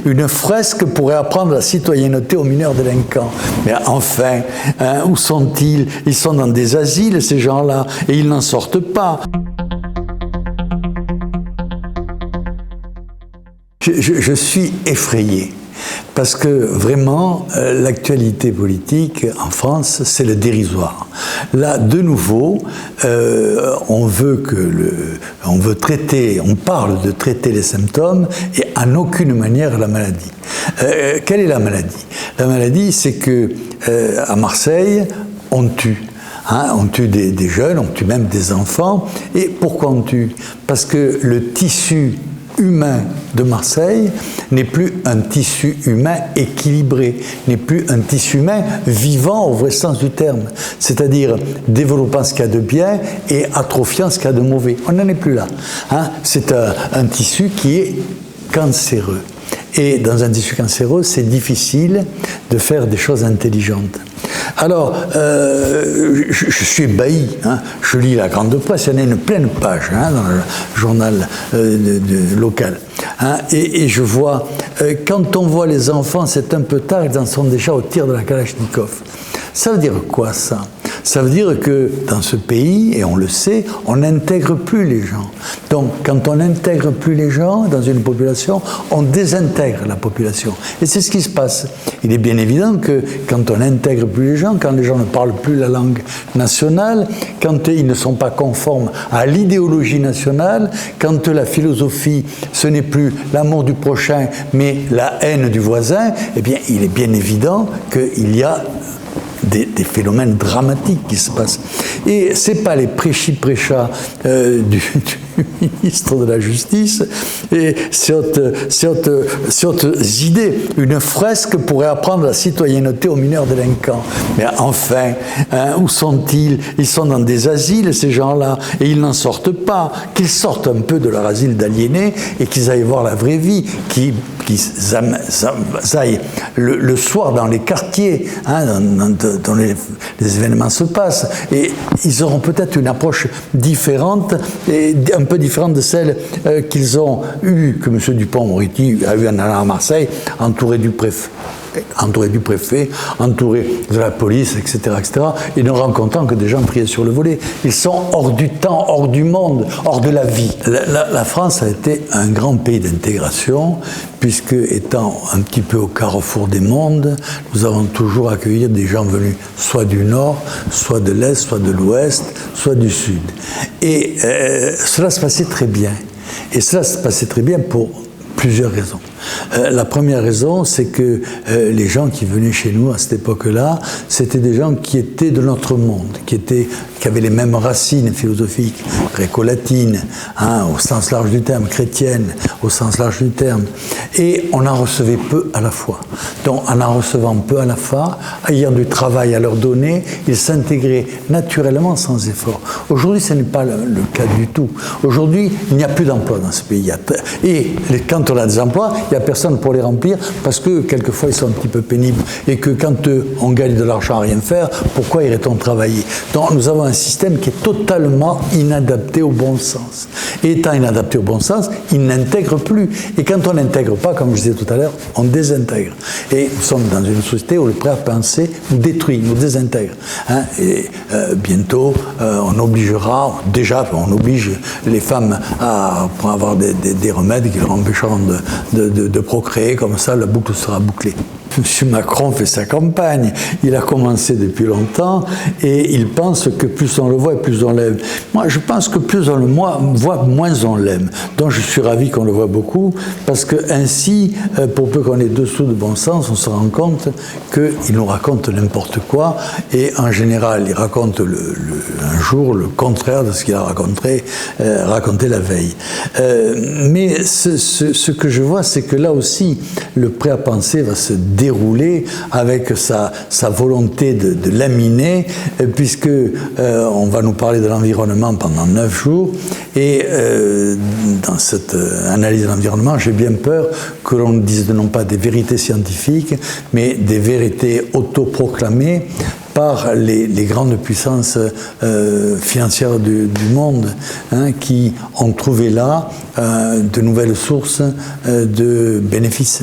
une fresque pourrait apprendre la citoyenneté aux mineurs délinquants. Mais enfin, hein, où sont-ils? Ils sont dans des asiles, ces gens-là, et ils n'en sortent pas. Je suis effrayé. Parce que vraiment, l'actualité politique en France, c'est le dérisoire. Là, de nouveau, on parle de traiter les symptômes et en aucune manière la maladie. Quelle est la maladie? La maladie, c'est que à Marseille, on tue. Hein, on tue des jeunes, on tue même des enfants. Et pourquoi on tue? Parce que le tissu humain de Marseille n'est plus un tissu humain équilibré, n'est plus un tissu humain vivant au vrai sens du terme, c'est-à-dire développant ce qu'il y a de bien et atrophiant ce qu'il y a de mauvais. On n'en est plus là. Hein? C'est un tissu qui est cancéreux. Et dans un tissu cancéreux, c'est difficile de faire des choses intelligentes. Alors, je suis ébahi, hein. Je lis la grande presse, il y en a une pleine page hein, dans le journal local. Hein, et je vois, quand on voit les enfants, c'est un peu tard, ils en sont déjà au tir de la Kalachnikov. Ça veut dire quoi ça? Ça veut dire que dans ce pays, et on le sait, on n'intègre plus les gens. Donc, quand on n'intègre plus les gens dans une population, on désintègre la population. Et c'est ce qui se passe. Il est bien évident que quand on n'intègre plus les gens, quand les gens ne parlent plus la langue nationale, quand ils ne sont pas conformes à l'idéologie nationale, quand la philosophie, ce n'est plus l'amour du prochain, mais la haine du voisin, eh bien, il est bien évident qu'il y a des phénomènes dramatiques qui se passent. Et ce n'est pas les prêchis-prêchats du ministre de la Justice et ces idées. Une fresque pourrait apprendre la citoyenneté aux mineurs délinquants. Mais enfin, hein, où sont-ils? Ils sont dans des asiles, ces gens-là, et ils n'en sortent pas. Qu'ils sortent un peu de leur asile d'aliénés et qu'ils aillent voir la vraie vie, qu'ils aillent le soir dans les quartiers, hein, dont les événements se passent, et ils auront peut-être une approche différente, et un peu différente de celle qu'ils ont eue, que M. Dupond-Moretti a eu en allant à Marseille, entouré du préfet, entouré de la police, etc., etc., et ne rencontrant que des gens priés sur le volet. Ils sont hors du temps, hors du monde, hors de la vie. La France a été un grand pays d'intégration, puisque, étant un petit peu au carrefour des mondes, nous avons toujours accueilli des gens venus soit du Nord, soit de l'Est, soit de l'Ouest, soit du Sud. Et cela se passait très bien. Et cela se passait très bien pour plusieurs raisons. La première raison, c'est que les gens qui venaient chez nous à cette époque-là, c'était des gens qui étaient de notre monde, qui avaient les mêmes racines philosophiques, gréco-latines, hein, au sens large du terme, chrétiennes, au sens large du terme. Et on en recevait peu à la fois. Donc, en recevant peu à la fois, ayant du travail à leur donner, ils s'intégraient naturellement sans effort. Aujourd'hui, ce n'est pas le cas du tout. Aujourd'hui, il n'y a plus d'emplois dans ce pays. Et quand on a des emplois, il n'y a personne pour les remplir parce que quelquefois ils sont un petit peu pénibles et que quand on gagne de l'argent à rien faire, pourquoi irait-on travailler? Donc nous avons un système qui est totalement inadapté au bon sens. Et étant inadapté au bon sens, il n'intègre plus. Et quand on n'intègre pas, comme je disais tout à l'heure, on désintègre. Et nous sommes dans une société où le prêt à penser nous détruit, nous désintègre. Hein? Et bientôt, on obligera, déjà on oblige les femmes à avoir des remèdes qui leur empêcheront de procréer, comme ça la boucle sera bouclée. M. Macron fait sa campagne, il a commencé depuis longtemps et il pense que plus on le voit et plus on l'aime. Moi je pense que plus on le voit, moins on l'aime. Donc je suis ravi qu'on le voit beaucoup parce que ainsi, pour peu qu'on ait dessous de bon sens, on se rend compte qu'il nous raconte n'importe quoi et en général il raconte un jour le contraire de ce qu'il a raconté la veille. Mais ce que je vois, c'est que là aussi le prêt à penser va se dérouler avec sa volonté de laminer, puisque on va nous parler de l'environnement pendant 9 jours, et dans cette analyse de l'environnement, j'ai bien peur que l'on ne dise non pas des vérités scientifiques, mais des vérités autoproclamées par les grandes puissances financières du monde, hein, qui ont trouvé là de nouvelles sources de bénéfices.